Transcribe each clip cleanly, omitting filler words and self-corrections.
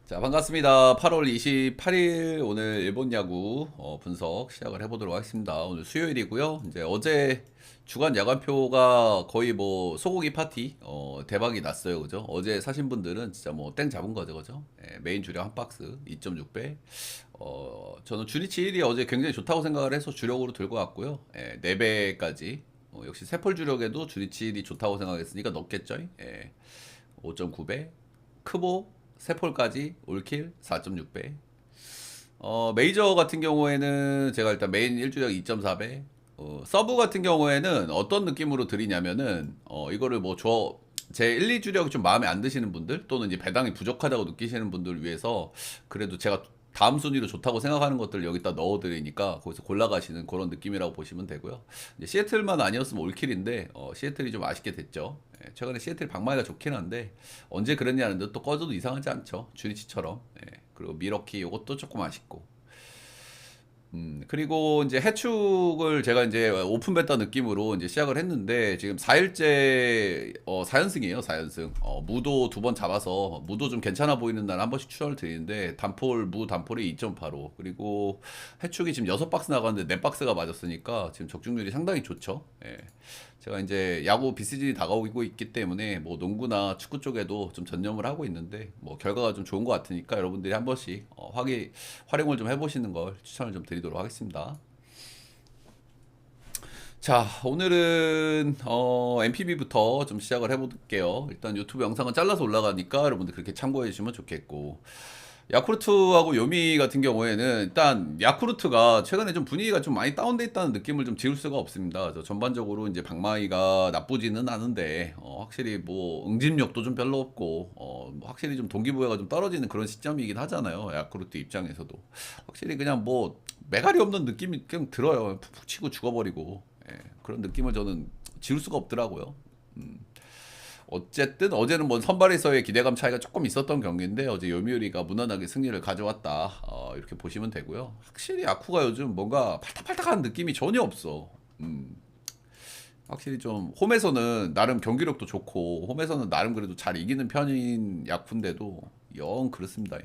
자, 반갑습니다. 8월 28일 오늘 일본 야구 분석 시작을 해보도록 하겠습니다. 오늘 수요일이고요. 이제 어제 주간 야간표가 거의 뭐 소고기 파티 대박이 났어요, 그죠? 어제 사신 분들은 진짜 뭐 땡 잡은 거죠, 그죠? 예, 메인 주력 한 박스 2.6배. 저는 주니치 1이 어제 굉장히 좋다고 생각을 해서 주력으로 들고 왔고요. 예, 4배까지. 역시 세폴 주력에도 주니치 1이 좋다고 생각했으니까 넣겠죠? 예, 5.9배. 크보 세폴까지 올킬 4.6배. 메이저 같은 경우에는 제가 일단 메인 1주력 2.4배. 서브 같은 경우에는 어떤 느낌으로 드리냐면은 이거를 뭐 제 1, 2주력이 좀 마음에 안 드시는 분들 또는 이제 배당이 부족하다고 느끼시는 분들을 위해서 그래도 제가 다음 순위로 좋다고 생각하는 것들 여기다 넣어드리니까 거기서 골라가시는 그런 느낌이라고 보시면 되고요. 이제 시애틀만 아니었으면 올킬인데 시애틀이 좀 아쉽게 됐죠. 예, 최근에 시애틀 방망이가 좋긴 한데 언제 그랬냐는데 또 꺼져도 이상하지 않죠. 주니치처럼. 예, 그리고 미러키 이것도 조금 아쉽고. 그리고 이제 해축을 제가 이제 오픈 베타 느낌으로 이제 시작을 했는데 지금 4일째 4연승이에요, 4연승. 무도 2번 잡아서 무도 좀 괜찮아 보이는 날 한 번씩 추천을 드리는데 무 단폴이 2.85 그리고 해축이 지금 6박스 나갔는데 4박스가 맞았으니까 지금 적중률이 상당히 좋죠. 예. 제가 이제 야구 비시즌이 다가오고 있기 때문에 뭐 농구나 축구 쪽에도 좀 전념을 하고 있는데 뭐 결과가 좀 좋은 것 같으니까 여러분들이 한 번씩 활용을 좀 해보시는 걸 추천을 좀 드리도록 하겠습니다. 자, 오늘은 MPB부터 좀 시작을 해볼게요. 일단 유튜브 영상은 잘라서 올라가니까 여러분들 그렇게 참고해 주시면 좋겠고, 야쿠르트하고 요미 같은 경우에는 일단 야쿠르트가 최근에 좀 분위기가 좀 많이 다운돼 있다는 느낌을 좀 지울 수가 없습니다. 전반적으로 이제 박마이가 나쁘지는 않은데 확실히 뭐 응집력도 좀 별로 없고 뭐 확실히 좀 동기부여가 좀 떨어지는 그런 시점이긴 하잖아요. 야쿠르트 입장에서도 확실히 그냥 뭐 매갈이 없는 느낌이 그냥 들어요. 푹푹 치고 죽어버리고 그런 느낌을 저는 지울 수가 없더라고요. 어쨌든 어제는 뭐 선발에서의 기대감 차이가 조금 있었던 경기인데 어제 요미우리가 무난하게 승리를 가져왔다 이렇게 보시면 되고요. 확실히 야쿠가 요즘 뭔가 팔딱팔딱한 느낌이 전혀 없어. 확실히 좀 홈에서는 나름 경기력도 좋고 홈에서는 나름 그래도 잘 이기는 편인 야쿠인데도 영 그렇습니다.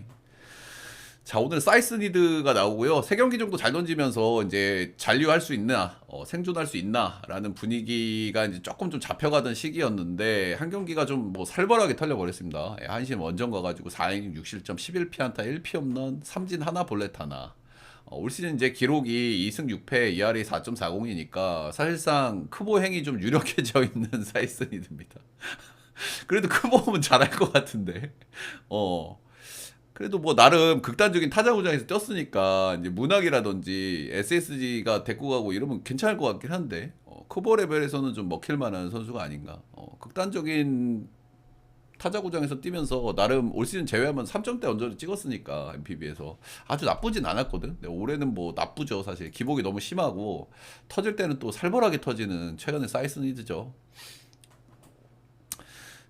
자, 오늘 사이스니드가 나오고요. 세 경기 정도 잘 던지면서 이제 잔류할 수 있나, 생존할 수 있나라는 분위기가 이제 조금 좀 잡혀가던 시기였는데 한 경기가 좀 뭐 살벌하게 털려버렸습니다. 한신 원정 가가지고 4이닝 6실점 11피안타 1피홈런 3진 하나 볼넷 하나. 올 시즌 이제 기록이 2승 6패 ERA 4.40이니까 사실상 크보 행이 좀 유력해져 있는 사이스니드입니다. 그래도 크보면 잘할 것 같은데. 어. 그래도 뭐 나름 극단적인 타자 구장에서 뛰었으니까 이제 문학이라든지 SSG가 데리고 가고 이러면 괜찮을 것 같긴 한데 커버 레벨에서는 좀 먹힐 만한 선수가 아닌가. 극단적인 타자 구장에서 뛰면서 나름 올 시즌 제외하면 3점대 언저리 찍었으니까 MPB에서 아주 나쁘진 않았거든. 근데 올해는 뭐 나쁘죠 사실. 기복이 너무 심하고 터질 때는 또 살벌하게 터지는 최근의 사이스니드죠.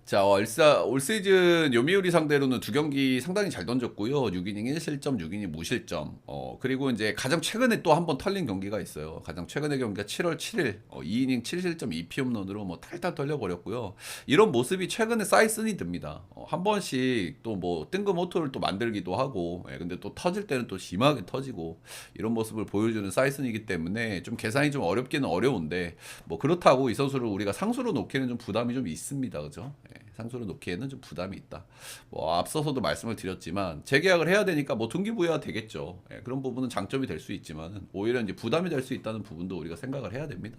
자, 올 시즌 요미우리 상대로는 두 경기 상당히 잘 던졌고요. 6이닝 1실점, 6이닝 무실점. 그리고 이제 가장 최근에 또 한 번 털린 경기가 있어요. 가장 최근의 경기가 7월 7일, 2이닝 7실점 2피홈런으로 뭐 탈탈 털려버렸고요. 이런 모습이 최근에 사이슨이 듭니다. 한 번씩 또 뭐 뜬금호투를 또 만들기도 하고, 근데 또 터질 때는 또 심하게 터지고, 이런 모습을 보여주는 사이슨이기 때문에 좀 계산이 좀 어렵기는 어려운데, 뭐 그렇다고 이 선수를 우리가 상수로 놓기는 좀 부담이 좀 있습니다. 그죠? 상수로 놓기에는 좀 부담이 있다. 뭐 앞서서도 말씀을 드렸지만 재계약을 해야 되니까 뭐 동기부여가 되겠죠. 그런 부분은 장점이 될 수 있지만 오히려 이제 부담이 될 수 있다는 부분도 우리가 생각을 해야 됩니다.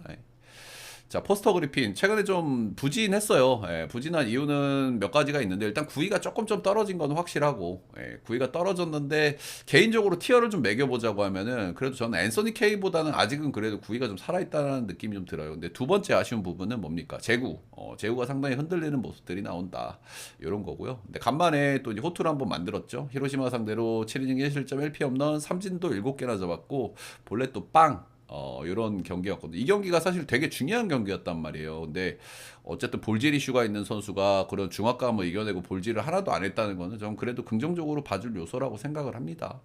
자, 포스터 그리핀 최근에 좀 부진했어요. 부진한 이유는 몇 가지가 있는데 일단 구위가 조금 좀 떨어진 건 확실하고 구위가 떨어졌는데 개인적으로 티어를 좀 매겨보자고 하면은 그래도 저는 앤서니 케이보다는 아직은 그래도 구위가 좀 살아있다는 느낌이 좀 들어요. 근데 두 번째 아쉬운 부분은 뭡니까? 제구가 상당히 흔들리는 모습들이 나온다. 이런 거고요. 근데 간만에 또 이제 호투를 한번 만들었죠. 히로시마 상대로 7이닝 1실점 1피 없는 삼진도 7개나 잡았고 볼넷도 빵. 이런 경기였거든요. 이 경기가 사실 되게 중요한 경기였단 말이에요. 근데 어쨌든 볼질 이슈가 있는 선수가 그런 중압감을 이겨내고 볼질을 하나도 안 했다는 거는 저는 그래도 긍정적으로 봐줄 요소라고 생각을 합니다.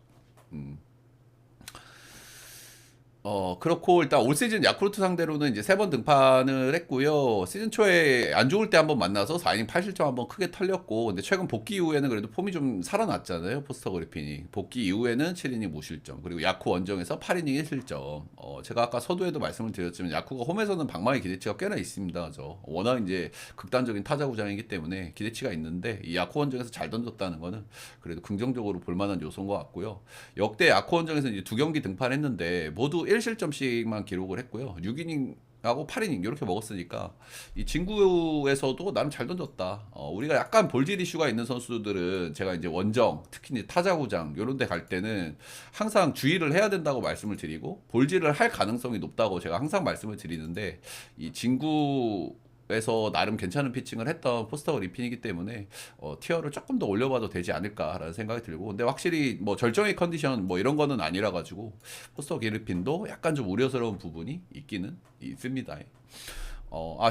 그렇고 일단 올 시즌 야쿠르트 상대로는 이제 3번 등판을 했고요. 시즌 초에 안 좋을 때 한번 만나서 4이닝 8실점 한번 크게 털렸고, 근데 최근 복귀 이후에는 그래도 폼이 좀 살아났잖아요. 포스터 그리핀이. 복귀 이후에는 7이닝 무실점, 그리고 야쿠 원정에서 8이닝 1실점. 제가 아까 서두에도 말씀을 드렸지만 야쿠가 홈에서는 방망이 기대치가 꽤나 있습니다. 워낙 이제 극단적인 타자 구장이기 때문에 기대치가 있는데, 이 야쿠 원정에서 잘 던졌다는 거는 그래도 긍정적으로 볼 만한 요소인 것 같고요. 역대 야쿠 원정에서 이제 2경기 등판했는데 모두 1실점씩만 기록을 했고요. 6이닝하고 8이닝 이렇게 먹었으니까 이 진구에서도 나름 잘 던졌다. 우리가 약간 볼질 이슈가 있는 선수들은 제가 이제 원정, 특히 이제 타자구장 이런 데 갈 때는 항상 주의를 해야 된다고 말씀을 드리고, 볼질을 할 가능성이 높다고 제가 항상 말씀을 드리는데, 이 진구 에서 나름 괜찮은 피칭을 했던 포스터 그리핀이기 때문에 티어를 조금 더 올려봐도 되지 않을까라는 생각이 들고, 근데 확실히 뭐 절정의 컨디션 뭐 이런 거는 아니라 가지고 포스터 그리핀도 약간 좀 우려스러운 부분이 있기는 있습니다.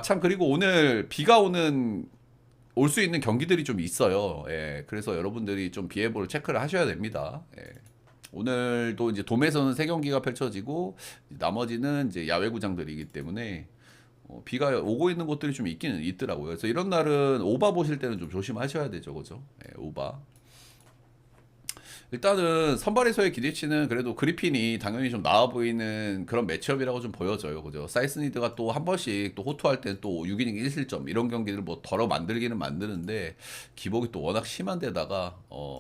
참, 그리고 오늘 비가 오는 올 수 있는 경기들이 좀 있어요. 예, 그래서 여러분들이 좀 비 예보를 체크를 하셔야 됩니다. 예. 오늘도 이제 돔에서는 3경기가 펼쳐지고 나머지는 이제 야외 구장들이기 때문에 비가 오고 있는 곳들이 좀 있기는 있더라고요. 그래서 이런 날은 오바 보실 때는 좀 조심하셔야 되죠, 그죠? 예, 오바. 일단은 선발에서의 기대치는 그래도 그리핀이 당연히 좀 나아 보이는 그런 매치업이라고 좀 보여져요. 그죠? 사이스니드가 또 한 번씩 또 호투할 때 또 6이닝 1실점 이런 경기를 뭐 덜어 만들기는 만드는데, 기복이 또 워낙 심한 데다가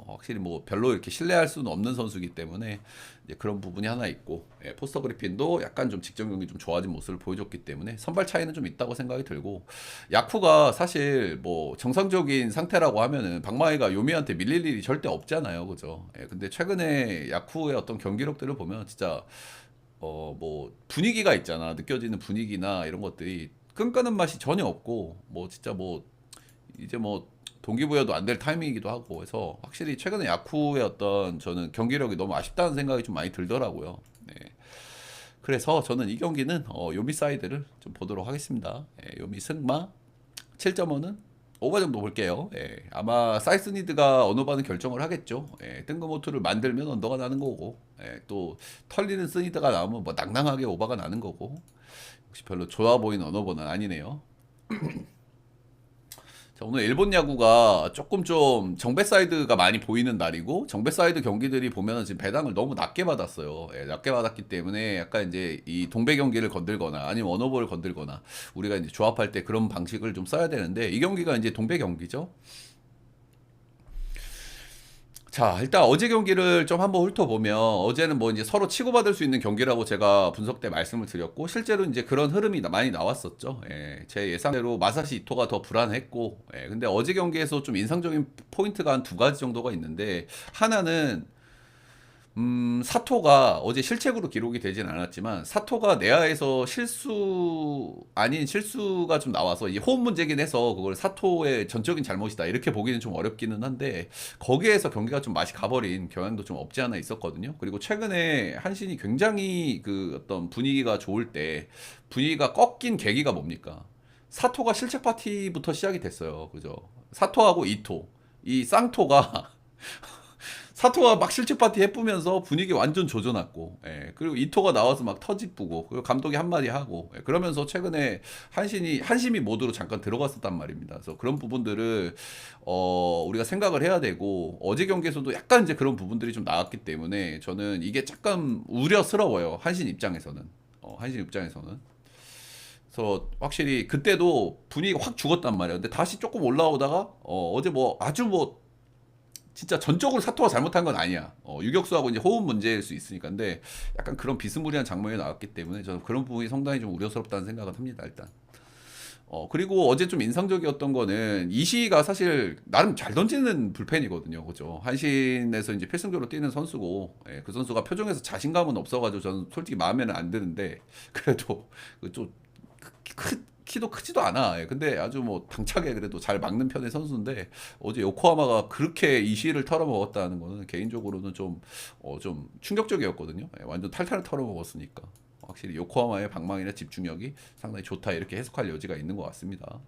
확실히 뭐 별로 이렇게 신뢰할 수는 없는 선수이기 때문에 이제 그런 부분이 하나 있고, 예, 포스터 그리핀도 약간 좀 직전 경기 좀 좋아진 모습을 보여줬기 때문에 선발 차이는 좀 있다고 생각이 들고, 야쿠가 사실 뭐 정상적인 상태라고 하면은 박마이가 요미한테 밀릴 일이 절대 없잖아요, 그죠? 예, 근데 최근에 야쿠의 어떤 경기력들을 보면 진짜 뭐 분위기가 있잖아, 느껴지는 분위기나 이런 것들이 끈끄는 맛이 전혀 없고, 뭐 진짜 뭐 이제 뭐 동기부여도 안 될 타이밍이기도 하고 해서 확실히 최근에 야쿠의 어떤 저는 경기력이 너무 아쉽다는 생각이 좀 많이 들더라고요. 네. 그래서 저는 이 경기는 요미 사이드를 좀 보도록 하겠습니다. 예, 요미 승마 7.5는 오버 정도 볼게요. 예, 아마 사이스니드가 언어바는 결정을 하겠죠. 예, 뜬금호투를 만들면 언더가 나는 거고, 예, 또 털리는 스니드가 나오면 뭐 낭낭하게 오버가 나는 거고, 혹시 별로 좋아 보이는 언어버는 아니네요. 자, 오늘 일본 야구가 조금 좀 정배 사이드가 많이 보이는 날이고, 정배 사이드 경기들이 보면은 지금 배당을 너무 낮게 받았어요. 예, 낮게 받았기 때문에 약간 이제 이 동배 경기를 건들거나 아니면 원오버를 건들거나 우리가 이제 조합할 때 그런 방식을 좀 써야 되는데, 이 경기가 이제 동배 경기죠. 자, 일단 어제 경기를 좀 한번 훑어보면, 어제는 뭐 이제 서로 치고받을 수 있는 경기라고 제가 분석 때 말씀을 드렸고, 실제로 이제 그런 흐름이 많이 나왔었죠. 예, 제 예상대로 마사시 이토가 더 불안했고, 예, 근데 어제 경기에서 좀 인상적인 포인트가 한 2가지 정도가 있는데, 하나는 사토가 어제 실책으로 기록이 되진 않았지만, 사토가 내야에서 실수 아닌 실수가 좀 나와서 이 호흡 문제긴 해서 그걸 사토의 전적인 잘못이다 이렇게 보기는 좀 어렵기는 한데, 거기에서 경기가 좀 맛이 가버린 경향도 좀 없지 않아 있었거든요. 그리고 최근에 한신이 굉장히 그 어떤 분위기가 좋을 때 분위기가 꺾인 계기가 뭡니까? 사토가 실책 파티부터 시작이 됐어요. 그죠? 사토하고 이토, 이 쌍토가 사토가 막 실책 파티 해쁘면서 분위기 완전 조져놨고, 예, 그리고 이토가 나와서 막 터집부고, 그리고 감독이 한마디 하고, 예, 그러면서 최근에 한심이 모드로 잠깐 들어갔었단 말입니다. 그래서 그런 부분들을 우리가 생각을 해야 되고, 어제 경기에서도 약간 이제 그런 부분들이 좀 나왔기 때문에 저는 이게 약간 우려스러워요, 한신 입장에서는. 한신 입장에서는. 그래서 확실히 그때도 분위기가 확 죽었단 말이에요. 근데 다시 조금 올라오다가 어제 뭐 아주 뭐 진짜 전적으로 사토가 잘못한 건 아니야. 유격수하고 이제 호흡 문제일 수 있으니까. 근데 약간 그런 비스무리한 장면이 나왔기 때문에 저는 그런 부분이 상당히 좀 우려스럽다는 생각을 합니다, 일단. 그리고 어제 좀 인상적이었던 거는 이시가 사실 나름 잘 던지는 불펜이거든요. 그죠? 한신에서 이제 필승조로 뛰는 선수고, 예, 그 선수가 표정에서 자신감은 없어가지고 저는 솔직히 마음에는 안 드는데, 그래도 그좀 키도 크지도 않아. 예, 근데 아주 뭐 당차게 그래도 잘 막는 편의 선수인데, 어제 요코하마가 그렇게 이시를 털어먹었다는 거는 개인적으로는 좀 충격적이었거든요. 예, 완전 탈탈 털어먹었으니까. 확실히 요코하마의 방망이나 집중력이 상당히 좋다 이렇게 해석할 여지가 있는 것 같습니다.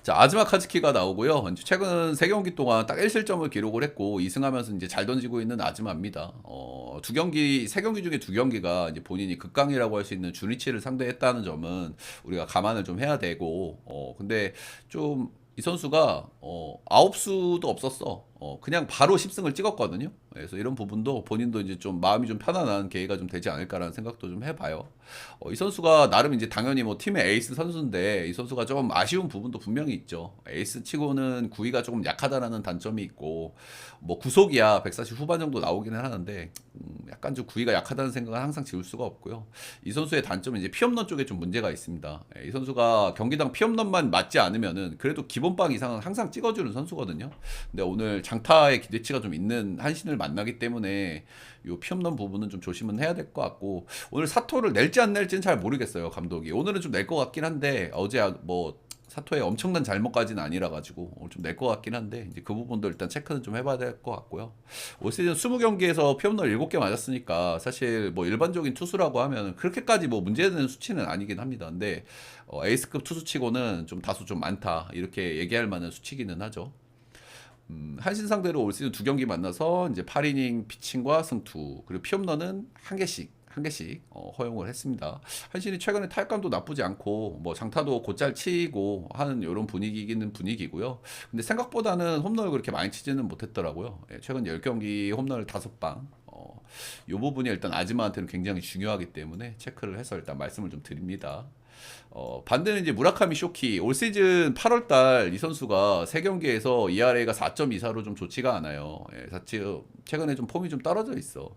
자, 아즈마 카즈키가 나오고요. 이제 최근 3경기 동안 딱 1실점을 기록을 했고 2승하면서 이제 잘 던지고 있는 아즈마입니다. 3경기 중에 2경기가 이제 본인이 극강이라고 할 수 있는 주니치를 상대했다는 점은 우리가 감안을 좀 해야 되고, 근데 좀 이 선수가 아홉수도 없었어. 그냥 바로 10승을 찍었거든요. 그래서 이런 부분도 본인도 이제 좀 마음이 좀 편안한 계기가 좀 되지 않을까라는 생각도 좀 해봐요. 이 선수가 나름 이제 당연히 뭐 팀의 에이스 선수인데 이 선수가 좀 아쉬운 부분도 분명히 있죠. 에이스 치고는 구위가 조금 약하다라는 단점이 있고, 뭐 구속이야 140 후반 정도 나오기는 하는데 약간 좀 구위가 약하다는 생각은 항상 지울 수가 없고요. 이 선수의 단점은 이제 피홈런 쪽에 좀 문제가 있습니다. 이 선수가 경기당 피홈런만 맞지 않으면은 그래도 기본빵 이상은 항상 찍어주는 선수거든요. 근데 오늘 장타의 기대치가 좀 있는 한신을 만나기 때문에 요 피홈런 부분은 좀 조심은 해야 될 것 같고, 오늘 사토를 낼지 안 낼지는 잘 모르겠어요 감독이. 오늘은 좀 낼 것 같긴 한데 어제 뭐 사토의 엄청난 잘못까지는 아니라 가지고 오늘 좀 낼 것 같긴 한데 이제 그 부분도 일단 체크는 좀 해봐야 될 것 같고요. 올 시즌 20경기에서 피홈런 7개 맞았으니까 사실 뭐 일반적인 투수라고 하면 그렇게까지 뭐 문제되는 수치는 아니긴 합니다. 근데 에이스급 투수치고는 좀 다소 좀 많다 이렇게 얘기할 만한 수치기는 하죠. 한신 상대로 올 시즌 2경기 만나서 이제 8이닝 피칭과 승투, 그리고 피홈런은 한 개씩 허용을 했습니다. 한신이 최근에 타격감도 나쁘지 않고 뭐 장타도 곧잘 치고 하는 이런 분위기기는 분위기고요. 근데 생각보다는 홈런을 그렇게 많이 치지는 못했더라고요. 최근 10경기 홈런을 5방. 이 부분이 일단 아즈마한테는 굉장히 중요하기 때문에 체크를 해서 일단 말씀을 좀 드립니다. 반대는 이제 무라카미 쇼키, 올 시즌 8월달 이 선수가 3경기에서 ERA가 4.24로 좀 좋지가 않아요. 최근에 좀 폼이 좀 떨어져 있어.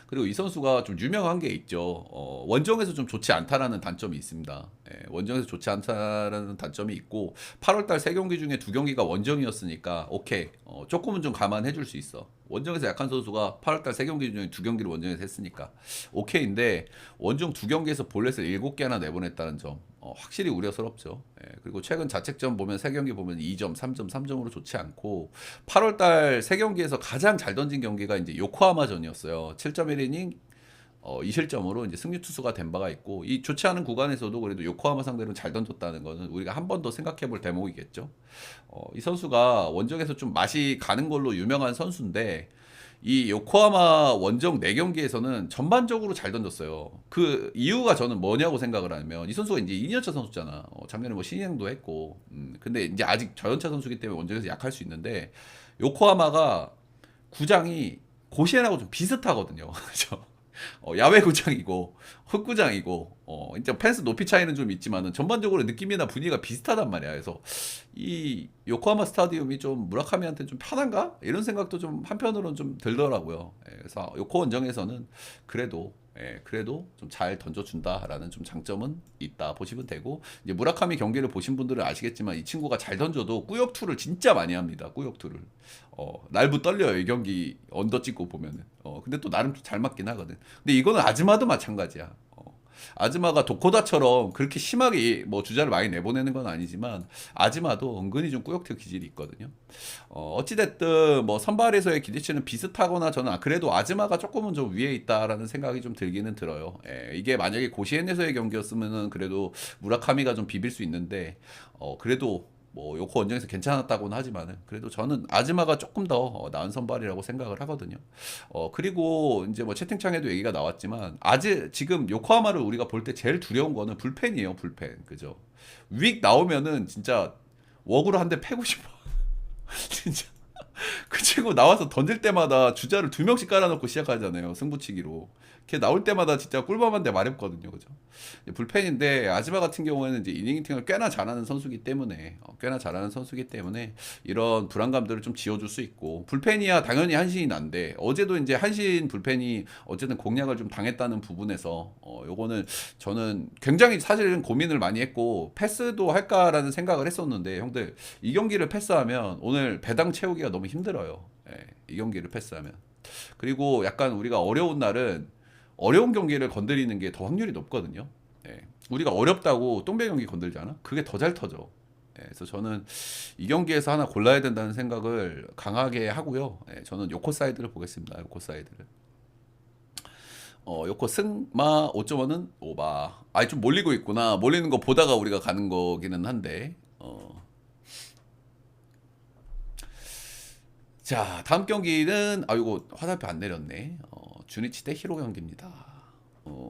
그리고 이 선수가 좀 유명한 게 있죠. 원정에서 좀 좋지 않다라는 단점이 있습니다. 원정에서 좋지 않다라는 단점이 있고 8월달 3경기 중에 2경기가 원정이었으니까 오케이, 조금은 좀 감안해 줄 수 있어. 원정에서 약한 선수가 8월달 3경기 중에 2경기를 원정에서 했으니까 오케이인데, 원정 2경기에서 볼넷을 7개나 내보냈다는 점 확실히 우려스럽죠. 그리고 최근 자책점 보면 3경기 보면 2점, 3점, 3점으로 좋지 않고, 8월달 3경기에서 가장 잘 던진 경기가 이제 요코하마전이었어요. 7.1이닝 2실점으로 이제 승리 투수가 된 바가 있고, 이 좋지 않은 구간에서도 그래도 요코하마 상대로 잘 던졌다는 거는 우리가 한 번 더 생각해 볼 대목이겠죠. 이 선수가 원정에서 좀 맛이 가는 걸로 유명한 선수인데, 이 요코하마 원정 4경기에서는 전반적으로 잘 던졌어요. 그 이유가 저는 뭐냐고 생각을 하면, 이 선수가 이제 2년차 선수잖아. 작년에 뭐 신인행도 했고, 근데 이제 아직 저연차 선수기 때문에 원정에서 약할 수 있는데, 요코하마가 구장이 고시엔하고 좀 비슷하거든요. 그죠? 야외 구장이고 흙구장이고, 이제 펜스 높이 차이는 좀 있지만은 전반적으로 느낌이나 분위기가 비슷하단 말이야. 그래서 이 요코하마 스타디움이 좀 무라카미한테 좀 편한가? 이런 생각도 좀 한편으로는 좀 들더라고요. 그래서 요코 원정에서는 그래도 좀 잘 던져준다라는 좀 장점은 있다 보시면 되고, 이제 무라카미 경기를 보신 분들은 아시겠지만 이 친구가 잘 던져도 꾸역투를 진짜 많이 합니다. 꾸역투를. 날부 떨려요. 이 경기 언더 찍고 보면은. 근데 또 나름 잘 맞긴 하거든. 근데 이거는 아즈마도 마찬가지야. 아즈마가 도코다처럼 그렇게 심하게 뭐 주자를 많이 내보내는 건 아니지만 아즈마도 은근히 좀 꾸역트 기질이 있거든요. 어찌됐든 뭐 선발에서의 기대치는 비슷하거나 저는 그래도 아즈마가 조금은 좀 위에 있다라는 생각이 좀 들기는 들어요. 이게 만약에 고시엔에서의 경기였으면은 그래도 무라카미가 좀 비빌 수 있는데, 그래도 뭐 요코 원정에서 괜찮았다고는 하지만은 그래도 저는 아즈마가 조금 더 나은 선발이라고 생각을 하거든요. 그리고 이제 뭐 채팅창에도 얘기가 나왔지만 지금 요코하마를 우리가 볼 때 제일 두려운 거는 불펜이에요, 불펜. 그죠? 윅 나오면은 진짜 웍으로 한 대 패고 싶어. 진짜. 그 친구 나와서 던질 때마다 주자를 2명씩 깔아놓고 시작하잖아요. 승부치기로. 걔 나올 때마다 진짜 꿀밤한테 말했거든요. 그죠? 불펜인데 아즈마 같은 경우에는 이제 이닝 팅을 꽤나 잘하는 선수기 때문에 이런 불안감들을 좀 지워줄 수 있고, 불펜이야 당연히 한신이 난데 어제도 이제 한신 불펜이 어쨌든 공략을 좀 당했다는 부분에서 요거는 저는 굉장히 사실은 고민을 많이 했고 패스도 할까라는 생각을 했었는데, 형들 이 경기를 패스하면 오늘 배당 채우기가 너무 힘들어요. 이 경기를 패스하면. 그리고 약간 우리가 어려운 날은 어려운 경기를 건드리는 게 더 확률이 높거든요. 우리가 어렵다고 똥배 경기 건들잖아. 그게 더 잘 터져. 그래서 저는 이 경기에서 하나 골라야 된다는 생각을 강하게 하고요. 저는 요코 사이드를 보겠습니다. 요코 사이드를. 요코 승마 5.5는 오바. 좀 몰리고 있구나. 몰리는 거 보다가 우리가 가는 거기는 한데, 어. 자, 다음 경기는 아이고 화살표 안 내렸네. 주니치 대 히로 경기입니다.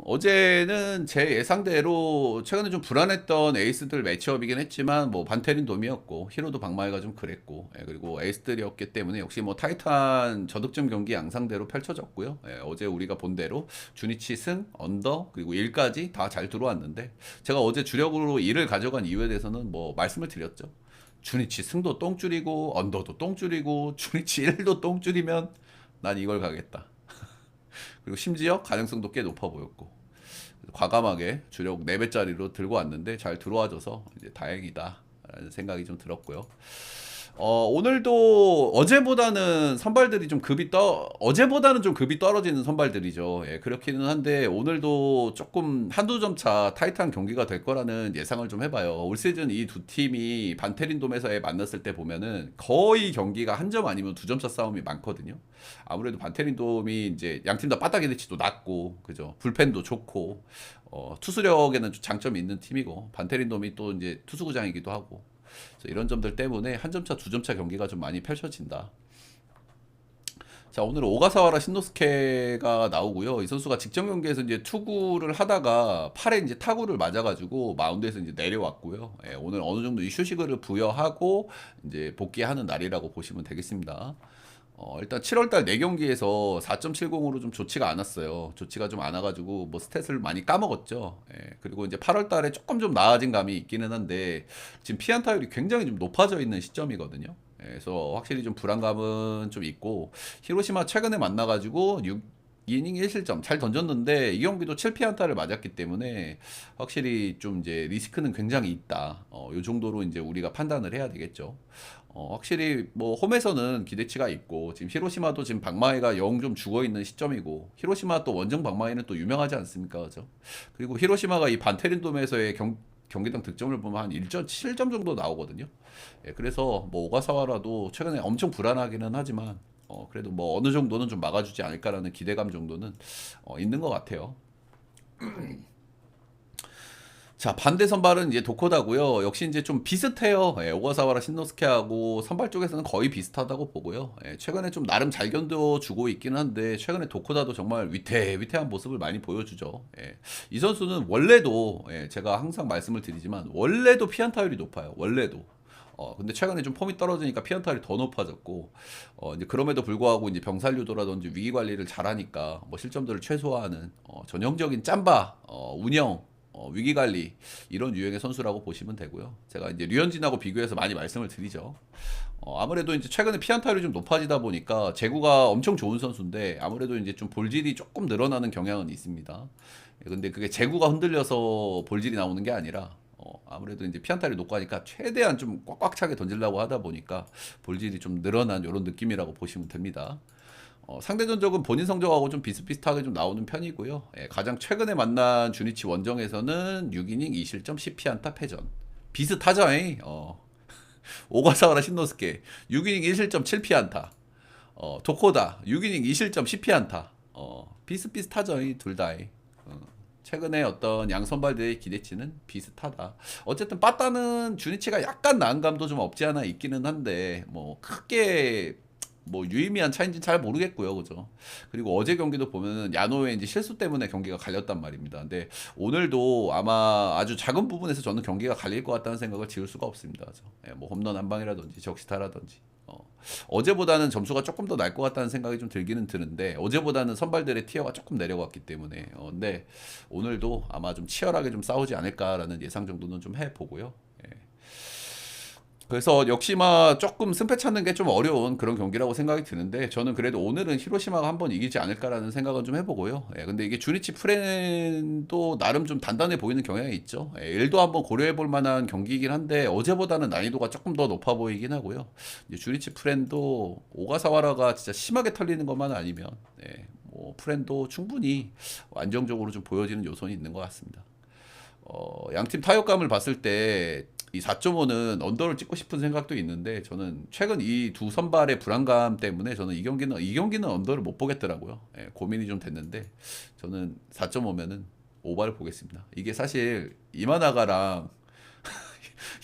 어제는 제 예상대로 최근에 좀 불안했던 에이스들 매치업이긴 했지만 뭐 반테린 돔이었고 히로도 박마이가 좀 그랬고 그리고 에이스들이었기 때문에 역시 뭐 타이탄 저득점 경기 양상대로 펼쳐졌고요. 어제 우리가 본 대로 주니치 승, 언더 그리고 1까지 다 잘 들어왔는데 제가 어제 주력으로 1을 가져간 이유에 대해서는 뭐 말씀을 드렸죠. 주니치 승도 똥줄이고 언더도 똥줄이고 주니치 1도 똥줄이면 난 이걸 가겠다. 그리고 심지어 가능성도 꽤 높아 보였고 과감하게 주력 4배짜리로 들고 왔는데 잘 들어와줘서 이제 다행이다 라는 생각이 좀 들었고요. 오늘도 어제보다는 선발들이 좀 어제보다는 좀 급이 떨어지는 선발들이죠. 예, 그렇기는 한데 오늘도 조금 한두 점 차 타이트한 경기가 될 거라는 예상을 좀 해봐요. 올 시즌 이 두 팀이 반테린돔에서 만났을 때 보면은 거의 경기가 한 점 아니면 2점 차 싸움이 많거든요. 아무래도 반테린돔이 이제 양팀 다 빠따 기대치도 낮고, 그죠? 불펜도 좋고, 투수력에는 좀 장점이 있는 팀이고, 반테린돔이 또 이제 투수구장이기도 하고, 이런 점들 때문에 한 점 차, 2점 차 경기가 좀 많이 펼쳐진다. 자, 오늘 오가사와라 신노스케가 나오고요. 이 선수가 직전 경기에서 이제 투구를 하다가 팔에 이제 타구를 맞아가지고 마운드에서 이제 내려왔고요. 예, 오늘 어느 정도 이 휴식을 부여하고 이제 복귀하는 날이라고 보시면 되겠습니다. 일단 7월달 4경기에서 4.70으로 좀 좋지가 않았어요. 좋지가 좀 않아가지고 뭐 스탯을 많이 까먹었죠. 예, 그리고 이제 8월달에 조금 좀 나아진 감이 있기는 한데 지금 피안타율이 굉장히 좀 높아져 있는 시점이거든요. 예, 그래서 확실히 좀 불안감은 좀 있고 히로시마 최근에 만나가지고 2이닝 1실점 잘 던졌는데 이 경기도 7피안타를 맞았기 때문에 확실히 좀 이제 리스크는 굉장히 있다. 요 정도로 이제 우리가 판단을 해야 되겠죠. 확실히 뭐 홈에서는 기대치가 있고 지금 히로시마도 지금 박마이가 영 좀 죽어 있는 시점이고 히로시마 또 원정 박마이는 또 유명하지 않습니까, 그죠? 그리고 히로시마가 이 반테린돔에서의 경기당 득점을 보면 한 1.7점 정도 나오거든요. 예, 그래서 뭐 오가사와라도 최근에 엄청 불안하기는 하지만 그래도 뭐 어느 정도는 좀 막아주지 않을까라는 기대감 정도는 있는 것 같아요. 자, 반대 선발은 이제 도코다고요. 역시 이제 좀 비슷해요. 예, 오가사와라 신노스케하고 선발 쪽에서는 거의 비슷하다고 보고요. 예, 최근에 좀 나름 잘 견뎌주고 있긴 한데 최근에 도코다도 정말 위태위태한 모습을 많이 보여주죠. 예, 이 선수는 원래도 제가 항상 말씀을 드리지만 원래도 피안타율이 높아요. 원래도. 근데 최근에 좀 폼이 떨어지니까 피안타율이 더 높아졌고, 이제 그럼에도 불구하고 이제 병살 유도라든지 위기 관리를 잘하니까 뭐 실점들을 최소화하는 전형적인 짬바 운영 위기 관리 이런 유형의 선수라고 보시면 되고요. 제가 이제 류현진하고 비교해서 많이 말씀을 드리죠. 아무래도 이제 최근에 피안타율이 좀 높아지다 보니까 제구가 엄청 좋은 선수인데 아무래도 이제 좀 볼질이 조금 늘어나는 경향은 있습니다. 근데 그게 제구가 흔들려서 볼질이 나오는 게 아니라 아무래도 이제 피안타율이 높고 하니까 최대한 좀 꽉꽉 차게 던지려고 하다 보니까 볼질이 좀 늘어난 이런 느낌이라고 보시면 됩니다. 상대 전적은 본인 성적하고 좀 비슷비슷하게 좀 나오는 편이고요. 예, 가장 최근에 만난 주니치 원정에서는 6이닝 2실점 10피안타 패전. 비슷하죠, 잉? 오가사와라 신노스케 6이닝 1실점 7피안타. 도코다 6이닝 2실점 10피안타. 비슷비슷하죠, 둘 다. 최근에 어떤 양 선발들의 기대치는 비슷하다. 어쨌든 빠따는 주니치가 약간 나은 감도 좀 없지 않아 있기는 한데 뭐 크게 뭐 유의미한 차인지는 잘 모르겠고요, 그죠? 그리고 어제 경기도 보면은 야노의 이제 실수 때문에 경기가 갈렸단 말입니다. 근데 오늘도 아마 아주 작은 부분에서 저는 경기가 갈릴 것 같다는 생각을 지울 수가 없습니다, 그죠? 예, 뭐 홈런 한 방이라든지 적시타라든지. 어제보다는 점수가 조금 더 날 것 같다는 생각이 좀 들기는 드는데 어제보다는 선발들의 티어가 조금 내려갔기 때문에 근데 오늘도 아마 좀 치열하게 좀 싸우지 않을까라는 예상 정도는 좀 해보고요. 예. 그래서 역시마 조금 승패 찾는 게 좀 어려운 그런 경기라고 생각이 드는데 저는 그래도 오늘은 히로시마가 한번 이기지 않을까라는 생각은 좀 해보고요. 예, 근데 이게 주니치 프렌도 나름 좀 단단해 보이는 경향이 있죠. 예, 일도 한번 고려해 볼 만한 경기이긴 한데 어제보다는 난이도가 조금 더 높아 보이긴 하고요. 이제 주니치 프렌도 오가사와라가 진짜 심하게 털리는 것만 아니면 뭐 프렌도 충분히 안정적으로 좀 보여지는 요소는 있는 것 같습니다. 양팀 타격감을 봤을 때 이 4.5는 언더를 찍고 싶은 생각도 있는데 저는 최근 이 두 선발의 불안감 때문에 저는 이 경기는 언더를 못 보겠더라고요. 예, 고민이 좀 됐는데 저는 4.5면은 오바를 보겠습니다. 이게 사실 이마나가랑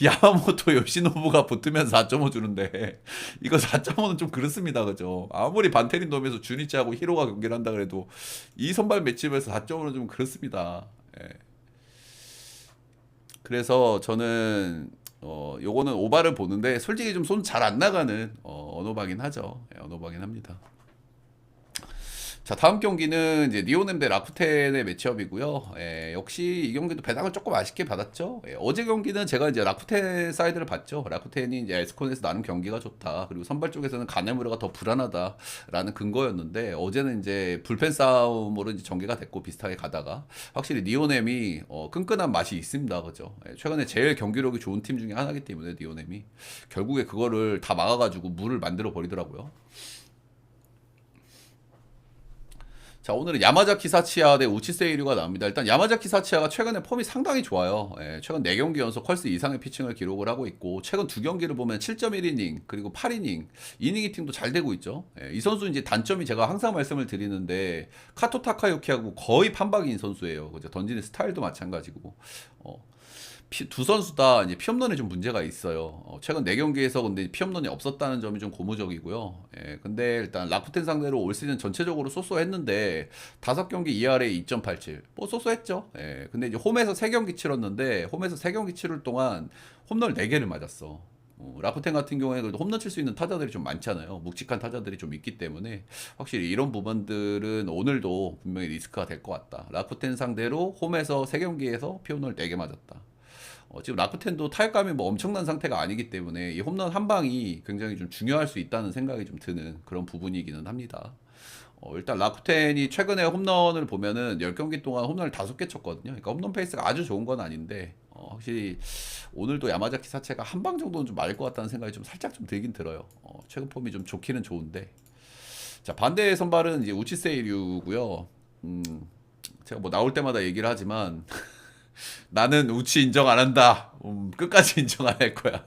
야마모토 요시노부가 붙으면 4.5 주는데 이거 4.5는 좀 그렇습니다. 그죠? 아무리 반테린 돔에서 주니치하고 히로가 경기를 한다 그래도 이 선발 매치업에서 4.5는 좀 그렇습니다. 예. 그래서 저는 요거는 오바를 보는데 솔직히 좀 손 잘 안 나가는 언어바긴 하죠. 예, 언어바긴 합니다. 자, 다음 경기는 이제 니오넴 대 라쿠텐의 매치업이고요. 예, 역시 이 경기도 배당을 조금 아쉽게 받았죠. 예, 어제 경기는 제가 이제 라쿠텐 사이드를 봤죠. 라쿠텐이 이제 에스콘에서 나는 경기가 좋다. 그리고 선발 쪽에서는 가네무라가 더 불안하다라는 근거였는데 어제는 이제 불펜 싸움으로 이제 전개가 됐고 비슷하게 가다가 확실히 니오넴이 끈끈한 맛이 있습니다. 그죠? 예, 최근에 제일 경기력이 좋은 팀 중에 하나이기 때문에 니오넴이 결국에 그거를 다 막아가지고 물을 만들어 버리더라고요. 자, 오늘은 야마자키 사치야 대 우치세이류가 나옵니다. 일단 야마자키 사치야가 최근에 폼이 상당히 좋아요. 예, 최근 4경기 연속 컬스 이상의 피칭을 기록을 하고 있고 최근 2경기를 보면 7.1이닝 그리고 8이닝 이닝 히팅도 잘 되고 있죠. 예, 이 선수 이제 단점이 제가 항상 말씀을 드리는데 카토 타카유키하고 거의 판박인 선수예요. 그죠? 던지는 스타일도 마찬가지고. 두 선수 다 이제 피홈런에 좀 문제가 있어요. 최근 4경기에서 근데 피홈런이 없었다는 점이 좀 고무적이고요. 예, 근데 일단 라쿠텐 상대로 올 시즌 전체적으로 쏘쏘했는데 5경기 ERA 2.87. 뭐 쏘쏘했죠. 예, 근데 이제 홈에서 3경기 치렀는데 홈에서 3경기 치를 동안 홈런 4개를 맞았어. 라쿠텐 같은 경우에 그래도 홈런 칠 수 있는 타자들이 좀 많잖아요. 묵직한 타자들이 좀 있기 때문에 확실히 이런 부분들은 오늘도 분명히 리스크가 될 것 같다. 라쿠텐 상대로 홈에서 3경기에서 피홈런을 4개 맞았다. 지금 라쿠텐도 타격감이 뭐 엄청난 상태가 아니기 때문에 이 홈런 한 방이 굉장히 좀 중요할 수 있다는 생각이 좀 드는 그런 부분이기는 합니다. 일단 라쿠텐이 최근에 홈런을 보면은 10경기 동안 홈런을 5개 쳤거든요. 그러니까 홈런 페이스가 아주 좋은 건 아닌데 확실히 오늘도 야마자키 사체가 한 방 정도는 좀 맞을 것 같다는 생각이 좀 살짝 좀 들긴 들어요. 최근 폼이 좀 좋기는 좋은데 자 반대의 선발은 이제 우치세이류고요. 제가 뭐 나올 때마다 얘기를 하지만 나는 우치 인정 안 한다. 끝까지 인정 안 할 거야.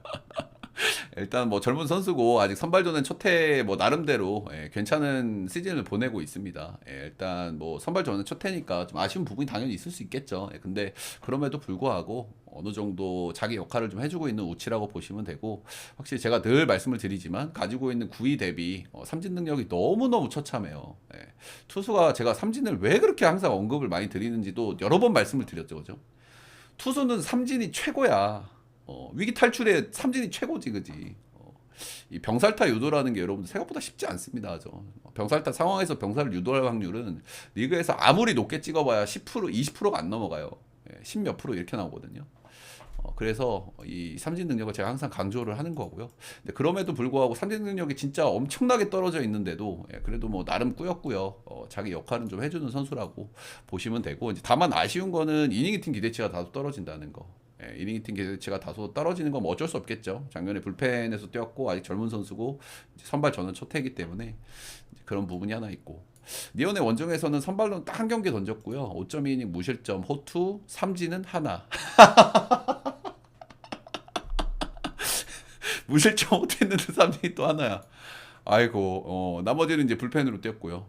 일단 뭐 젊은 선수고 아직 선발전은 첫해 뭐 나름대로 괜찮은 시즌을 보내고 있습니다. 일단 뭐 선발전은 첫해니까 좀 아쉬운 부분이 당연히 있을 수 있겠죠. 근데 그럼에도 불구하고 어느 정도 자기 역할을 좀 해주고 있는 우치라고 보시면 되고 확실히 제가 늘 말씀을 드리지만 가지고 있는 구위 대비 삼진 능력이 너무너무 처참해요. 투수가 제가 삼진을 왜 그렇게 항상 언급을 많이 드리는지도 여러 번 말씀을 드렸죠. 그죠? 투수는 삼진이 최고야. 위기 탈출에 삼진이 최고지, 그지? 이 병살타 유도라는 게 여러분들 생각보다 쉽지 않습니다. 병살타 상황에서 병사를 유도할 확률은 리그에서 아무리 높게 찍어봐야 10%, 20%가 안 넘어가요. 10 몇 프로 이렇게 나오거든요. 그래서 이 삼진 능력을 제가 항상 강조를 하는 거고요. 근데 그럼에도 불구하고 삼진 능력이 진짜 엄청나게 떨어져 있는데도 그래도 뭐 나름 꾸역꾸역 자기 역할은 좀 해주는 선수라고 보시면 되고 이제 다만 아쉬운 거는 이닝 히팅 기대치가 다소 떨어진다는 거. 이닝 히팅 기대치가 다소 떨어지는 건 뭐 어쩔 수 없겠죠. 작년에 불펜에서 뛰었고 아직 젊은 선수고 선발 전원 첫 해이기 때문에 그런 부분이 하나 있고. 니온의 원정에서는 선발로 딱 한 경기 던졌고요. 5.2이닝 무실점, 호투, 삼진은 하나. 무실점 못했는데 삼진이 또 하나야. 아이고, 나머지는 이제 불펜으로 뛰었고요.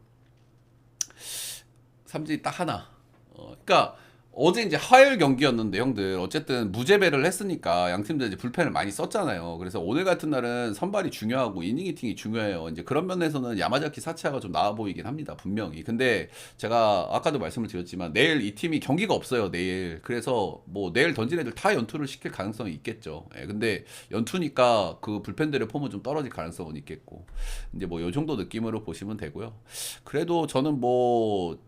삼진이 딱 하나. 그러니까 어제 이제 화요일 경기였는데 형들 어쨌든 무제배를 했으니까 양 팀들 이제 불펜을 많이 썼잖아요. 그래서 오늘 같은 날은 선발이 중요하고 이닝 히팅이 중요해요. 이제 그런 면에서는 야마자키 사치아가 좀 나아 보이긴 합니다. 분명히. 근데 제가 아까도 말씀을 드렸지만 내일 이 팀이 경기가 없어요. 내일. 그래서 뭐 내일 던진 애들 다 연투를 시킬 가능성이 있겠죠. 근데 연투니까 그 불펜들의 폼은 좀 떨어질 가능성은 있겠고. 이제 뭐 요 정도 느낌으로 보시면 되고요. 그래도 저는 뭐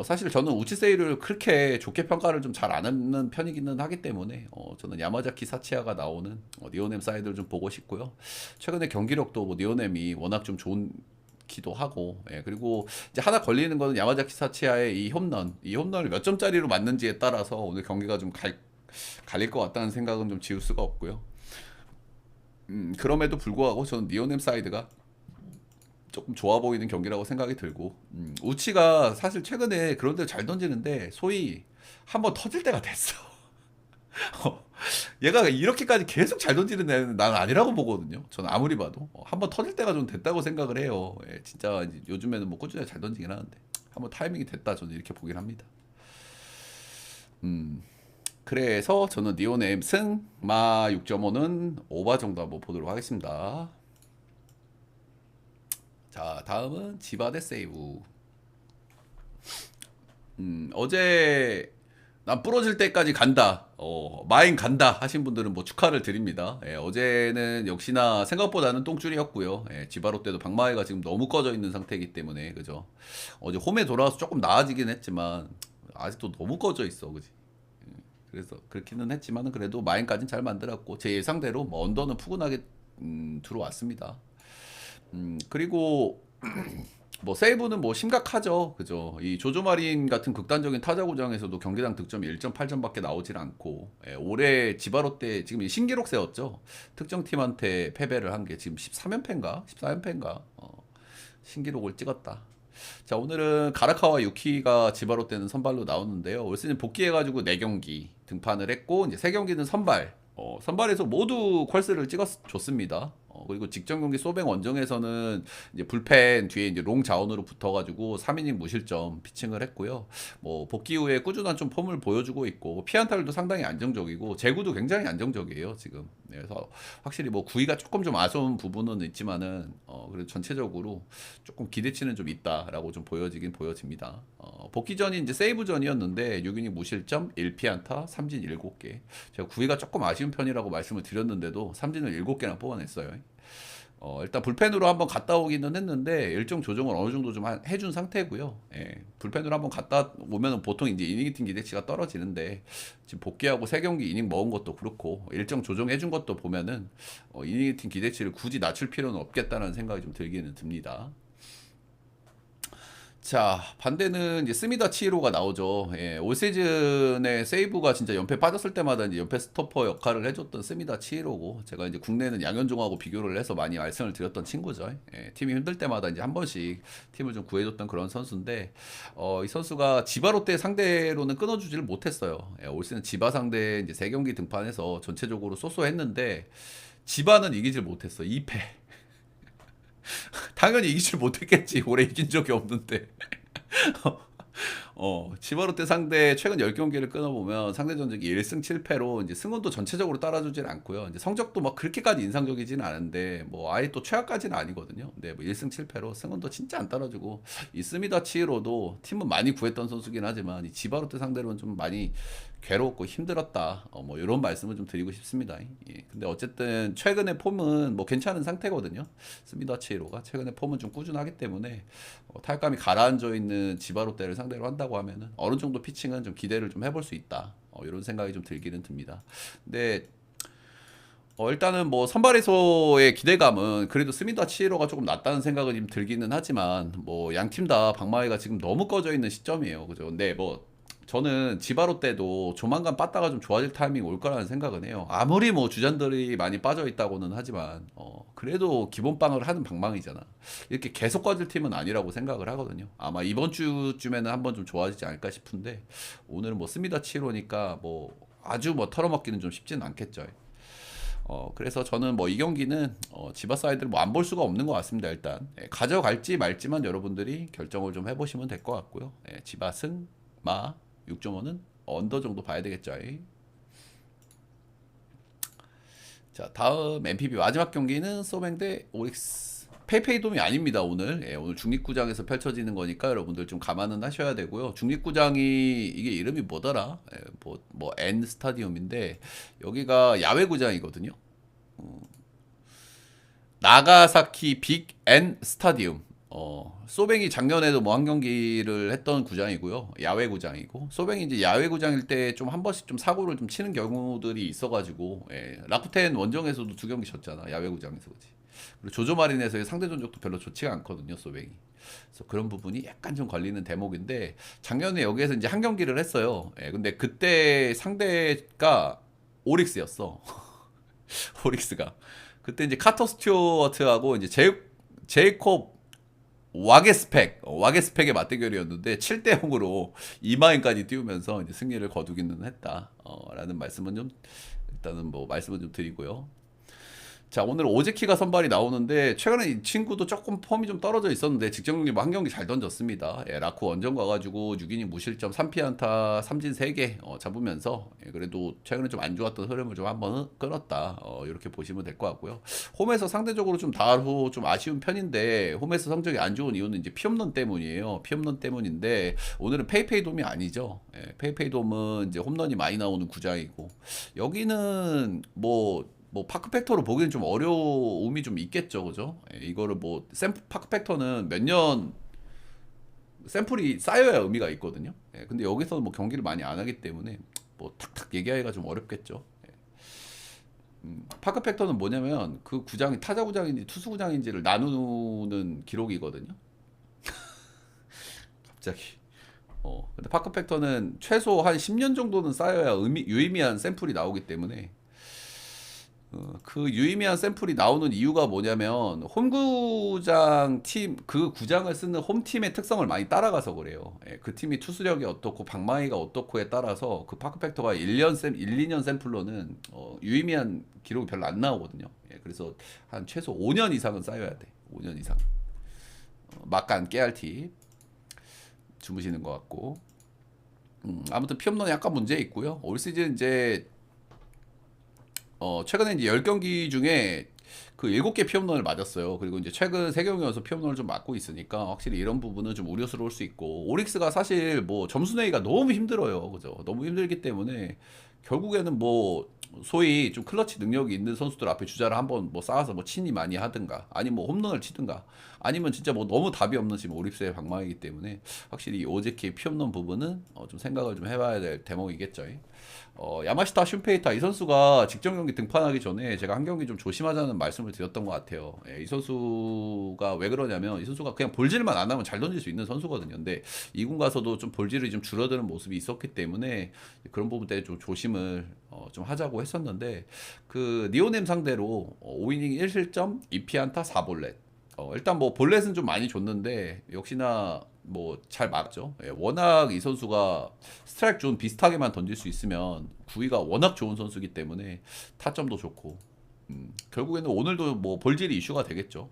사실 저는 우치세이를 그렇게 좋게 평가를 좀 잘 안 하는 편이기는 하기 때문에 저는 야마자키 사치아가 나오는 니오넴 사이드를 좀 보고 싶고요. 최근에 경기력도 뭐 니오넴이 워낙 좀 좋은 기도 하고 그리고 이제 하나 걸리는 거는 야마자키 사치아의 이 홈런을 몇 점짜리로 맞는지에 따라서 오늘 경기가 좀 갈릴 것 같다는 생각은 좀 지울 수가 없고요. 그럼에도 불구하고 저는 니오넴 사이드가 조금 좋아 보이는 경기라고 생각이 들고 우치가 사실 최근에 그런 데 잘 던지는데 소위 한번 터질 때가 됐어. 얘가 이렇게까지 계속 잘 던지는 애는 난 아니라고 보거든요. 저는 아무리 봐도 한번 터질 때가 좀 됐다고 생각을 해요. 진짜 요즘에는 뭐 꾸준히 잘 던지긴 하는데 한번 타이밍이 됐다 저는 이렇게 보긴 합니다. 그래서 저는 니오네임 승, 마 6.5는 오바 정도 한번 보도록 하겠습니다. 자, 다음은 지바 대 세이브. 어제 난 부러질 때까지 간다. 마인 간다 하신 분들은 뭐 축하를 드립니다. 예, 어제는 역시나 생각보다는 똥줄이었고요. 예, 지바로 때도 박마이가 지금 너무 꺼져 있는 상태이기 때문에 그죠. 어제 홈에 돌아와서 조금 나아지긴 했지만 아직도 너무 꺼져 있어, 그지. 그래서 그렇기는 했지만은 그래도 마인까지는 잘 만들었고 제 예상대로 뭐 언더는 푸근하게 들어왔습니다. 그리고 뭐 세이브는 뭐 심각하죠. 그죠? 이 조조마린 같은 극단적인 타자 구장에서도 경기당 득점이 1.8점밖에 나오질 않고 올해 지바로 때 지금 신기록 세웠죠. 특정 팀한테 패배를 한 게 지금 13연패인가? 14연패인가? 신기록을 찍었다. 자, 오늘은 가라카와 유키가 지바로 때는 선발로 나오는데요. 올 시즌 복귀해가지고 4경기 등판을 했고 이제 3경기는 선발. 선발에서 모두 퀄스를 찍어줬습니다. 그리고 직전 경기 소뱅 원정에서는 이제 불펜 뒤에 이제 롱 자원으로 붙어가지고 3이닝 무실점 피칭을 했고요. 뭐 복귀 후에 꾸준한 좀 폼을 보여주고 있고 피안타율도 상당히 안정적이고 제구도 굉장히 안정적이에요 지금. 그래서 확실히 뭐 구위가 조금 좀 아쉬운 부분은 있지만은 그래도 전체적으로 조금 기대치는 좀 있다라고 좀 보여지긴 보여집니다. 복귀 전이 이제 세이브 전이었는데 6이닝 무실점 1피안타 3진 7개. 제가 구위가 조금 아쉬운 편이라고 말씀을 드렸는데도 삼진을 7개나 뽑아냈어요. 일단 불펜으로 한번 갔다 오기는 했는데 일정 조정을 어느 정도 좀 해준 상태고요. 예, 불펜으로 한번 갔다 오면 보통 이제 이닝 히팅 기대치가 떨어지는데 지금 복귀하고 3경기 이닝 먹은 것도 그렇고 일정 조정해준 것도 보면은 이닝 히팅 기대치를 굳이 낮출 필요는 없겠다는 생각이 좀 들기는 듭니다. 자, 반대는 이제 스미다 치히로가 나오죠. 예, 올 시즌에 세이브가 진짜 연패 빠졌을 때마다 이제 연패 스토퍼 역할을 해줬던 스미다 치히로고, 제가 이제 국내는 양현종하고 비교를 해서 많이 말씀을 드렸던 친구죠. 예, 팀이 힘들 때마다 이제 한 번씩 팀을 좀 구해줬던 그런 선수인데, 이 선수가 지바 롯데 상대로는 끊어주지를 못했어요. 예, 올 시즌 지바 상대 이제 3경기 등판해서 전체적으로 쏘쏘했는데, 지바는 이기질 못했어. 2패. 당연히 이기질 못했겠지. 올해 이긴 적이 없는데. 지바롯데 상대 최근 10경기를 끊어보면 상대 전적이 1승 7패로 이제 승원도 전체적으로 따라주질 않고요. 이제 성적도 막 그렇게까지 인상적이지는 않은데 뭐 아예 또 최악까지는 아니거든요. 근데 뭐 1승 7패로 승원도 진짜 안 따라주고 있습니다. 치히로도 팀은 많이 구했던 선수긴 하지만 이 지바롯데 상대로는 좀 많이 괴로웠고 힘들었다. 뭐 이런 말씀을 좀 드리고 싶습니다. 예. 근데 어쨌든 최근의 폼은 뭐 괜찮은 상태거든요. 스미다 치히로가 최근에 폼은 좀 꾸준하기 때문에 타격감이 가라앉아 있는 지바롯데를 상대로 한다고 하면은 어느 정도 피칭은 좀 기대를 좀 해볼 수 있다. 이런 생각이 좀 들기는 듭니다. 근데 일단은 뭐 선발에서의 기대감은 그래도 스미다 치히로가 조금 낫다는 생각은 좀 들기는 하지만 뭐 양 팀 다 박마이가 지금 너무 꺼져 있는 시점이에요. 그죠? 근데 뭐 저는 지바로 때도 조만간 빠따가 좀 좋아질 타이밍이 올 거라는 생각은 해요. 아무리 뭐 주전들이 많이 빠져 있다고는 하지만 그래도 기본빵을 하는 방망이잖아. 이렇게 계속 꺼질 팀은 아니라고 생각을 하거든요. 아마 이번 주쯤에는 한번 좀 좋아지지 않을까 싶은데 오늘은 뭐 스미다 치로니까 뭐 아주 뭐 털어먹기는 좀 쉽지는 않겠죠. 그래서 저는 뭐 이 경기는 지바 사이드를 뭐 안 볼 수가 없는 것 같습니다. 일단 가져갈지 말지만 여러분들이 결정을 좀 해보시면 될 것 같고요. 지바 승, 마 6.5는 언더 정도 봐야 되겠죠. 자, 다음 MPB 마지막 경기는 소뱅 대 오릭스. 페이페이돔이 아닙니다, 오늘. 오늘 중립구장에서 펼쳐지는 거니까 여러분들 좀 감안은 하셔야 되고요. 중립구장이 이게 이름이 뭐더라? N 스타디움인데 여기가 야외구장이거든요. 나가사키 빅 N 스타디움. 소뱅이 작년에도 뭐 한 경기를 했던 구장이고요. 야외 구장이고. 소뱅이 이제 야외 구장일 때 좀 한 번씩 좀 사고를 좀 치는 경우들이 있어가지고, 라쿠텐 원정에서도 2경기 졌잖아. 야외 구장에서. 그지. 그리고 조조마린에서의 상대 전적도 별로 좋지가 않거든요. 소뱅이. 그래서 그런 부분이 약간 좀 걸리는 대목인데, 작년에 여기에서 이제 한 경기를 했어요. 근데 그때 상대가 오릭스였어. 오릭스가. 그때 이제 카터 스튜어트하고 이제 제이콥 와게스펙의 맞대결이었는데 7대 0으로 2마인까지 띄우면서 이제 승리를 거두기는 했다. 라는 말씀은 좀 일단은 뭐 말씀을 좀 드리고요. 자, 오늘 오제키가 선발이 나오는데 최근에 이 친구도 조금 폼이 좀 떨어져 있었는데 직전 경기 뭐 한 경기 잘 던졌습니다. 예, 라쿠 원정 가가지고 6이닝 무실점 3피안타 3진 3개 잡으면서 예, 그래도 최근에 좀 안 좋았던 흐름을 좀 한번 끊었다. 이렇게 보시면 될 것 같고요. 홈에서 상대적으로 좀 다소 좀 아쉬운 편인데 홈에서 성적이 안 좋은 이유는 이제 피홈런 때문이에요. 피홈런 때문인데 오늘은 페이페이 돔이 아니죠. 예, 페이페이 돔은 이제 홈런이 많이 나오는 구장이고 여기는 뭐 파크 팩터로 보기엔 좀 어려움이 좀 있겠죠, 그죠? 예, 이거를 뭐 파크 팩터는 몇 년 샘플이 쌓여야 의미가 있거든요. 예, 근데 여기서는 뭐 경기를 많이 안 하기 때문에 뭐 탁탁 얘기하기가 좀 어렵겠죠. 예. 파크 팩터는 뭐냐면 그 구장이 타자 구장인지 투수 구장인지를 나누는 기록이거든요. 갑자기. 근데 파크 팩터는 최소 한 10년 정도는 쌓여야 유의미한 샘플이 나오기 때문에 그 유의미한 샘플이 나오는 이유가 뭐냐면 홈구장 팀 그 구장을 쓰는 홈팀의 특성을 많이 따라가서 그래요. 예, 그 팀이 투수력이 어떻고 방망이가 어떻고에 따라서 그 파크 팩터가 1, 2년 샘플로는 유의미한 기록이 별로 안 나오거든요. 예, 그래서 한 최소 5년 이상은 쌓여야 돼. 5년 이상. 막간 깨알팁 주무시는 것 같고. 아무튼 피홈런이 약간 문제 있고요. 올 시즌 이제 최근에 이제 10경기 중에 그 7개 피홈런을 맞았어요. 그리고 이제 최근 3경기여서 피홈런을 좀 맞고 있으니까 확실히 이런 부분은 좀 우려스러울 수 있고 오릭스가 사실 뭐 점수 내기가 너무 힘들어요. 그죠? 너무 힘들기 때문에 결국에는 뭐 소위 좀 클러치 능력이 있는 선수들 앞에 주자를 한번 뭐 쌓아서 뭐 친이 많이 하든가 아니면 뭐 홈런을 치든가 아니면 진짜 뭐 너무 답이 없는 지금 오립스의 방망이기 때문에 확실히 이 오제키의 피홈런 부분은 좀 생각을 좀 해봐야 될 대목이겠죠. 야마시타 슌페이타 이 선수가 직전 경기 등판하기 전에 제가 한 경기 좀 조심하자는 말씀을 드렸던 것 같아요. 예, 이 선수가 왜 그러냐면 이 선수가 그냥 볼질만 안 하면 잘 던질 수 있는 선수거든요. 근데 2군 가서도 좀 볼질이 좀 줄어드는 모습이 있었기 때문에 그런 부분 때문에 좀 조심을 좀 하자고 했었는데 그 니오넴 상대로 5이닝 1실점 2피안타 4볼넷 일단 뭐 볼넷은 좀 많이 줬는데 역시나 뭐 잘 맞죠. 예, 워낙 이 선수가 스트라이크 존 비슷하게만 던질 수 있으면 구위가 워낙 좋은 선수이기 때문에 타점도 좋고 결국에는 오늘도 뭐 볼질이 이슈가 되겠죠.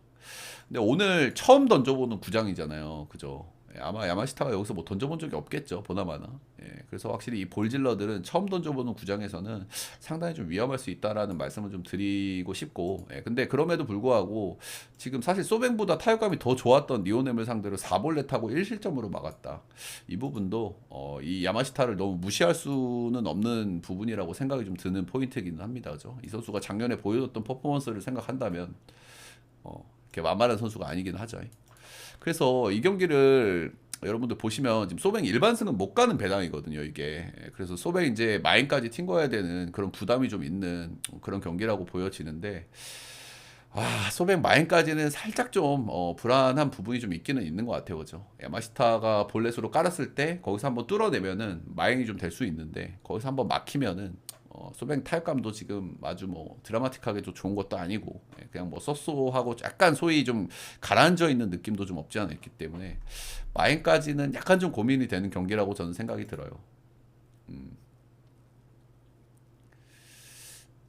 근데 오늘 처음 던져보는 구장이잖아요. 그죠? 예, 아마 야마시타가 여기서 뭐 던져본 적이 없겠죠. 보나마나. 예, 그래서 확실히 이 볼질러들은 처음 던져보는 구장에서는 상당히 좀 위험할 수 있다라는 말씀을 좀 드리고 싶고. 예, 근데 그럼에도 불구하고 지금 사실 소뱅보다 타격감이 더 좋았던 니오넴을 상대로 4볼넷 타고 1실점으로 막았다. 이 부분도 이 야마시타를 너무 무시할 수는 없는 부분이라고 생각이 좀 드는 포인트이기는 합니다. 그죠? 이 선수가 작년에 보여줬던 퍼포먼스를 생각한다면 이렇게 만만한 선수가 아니긴 하죠. 그래서 이 경기를 여러분들 보시면 지금 소뱅 일반승은 못 가는 배당이거든요, 이게. 그래서 소뱅 이제 마인까지 튕겨야 되는 그런 부담이 좀 있는 그런 경기라고 보여지는데, 소뱅 마인까지는 살짝 좀 불안한 부분이 좀 있기는 있는 것 같아요, 그죠? 야마시타가 볼넷으로 깔았을 때 거기서 한번 뚫어내면은 마인이 좀 될 수 있는데 거기서 한번 막히면은 소뱅 타격감도 지금 아주 뭐 드라마틱하게 좀 좋은 것도 아니고 그냥 뭐 쏘쏘하고 약간 소위 좀 가라앉아 있는 느낌도 좀 없지 않아 있기 때문에 마인까지는 약간 좀 고민이 되는 경기라고 저는 생각이 들어요.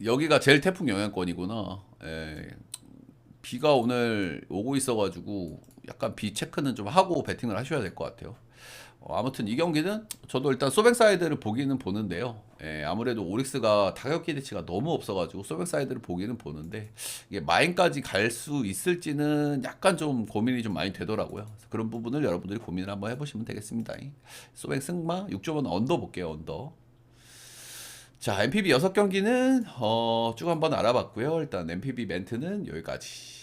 여기가 제일 태풍 영향권이구나. 비가 오늘 오고 있어가지고 약간 비 체크는 좀 하고 배팅을 하셔야 될 것 같아요. 아무튼 이 경기는 저도 일단 소백사이드를 보기는 보는데요. 아무래도 오릭스가 타격 기대치가 너무 없어가지고 소백사이드를 보기는 보는데 이게 마인까지 갈 수 있을지는 약간 좀 고민이 좀 많이 되더라고요. 그래서 그런 부분을 여러분들이 고민을 한번 해보시면 되겠습니다. 소백 승마 6.5는 언더 볼게요. 언더. 자, MPB 6경기는 쭉 한번 알아봤고요. 일단 MPB 멘트는 여기까지.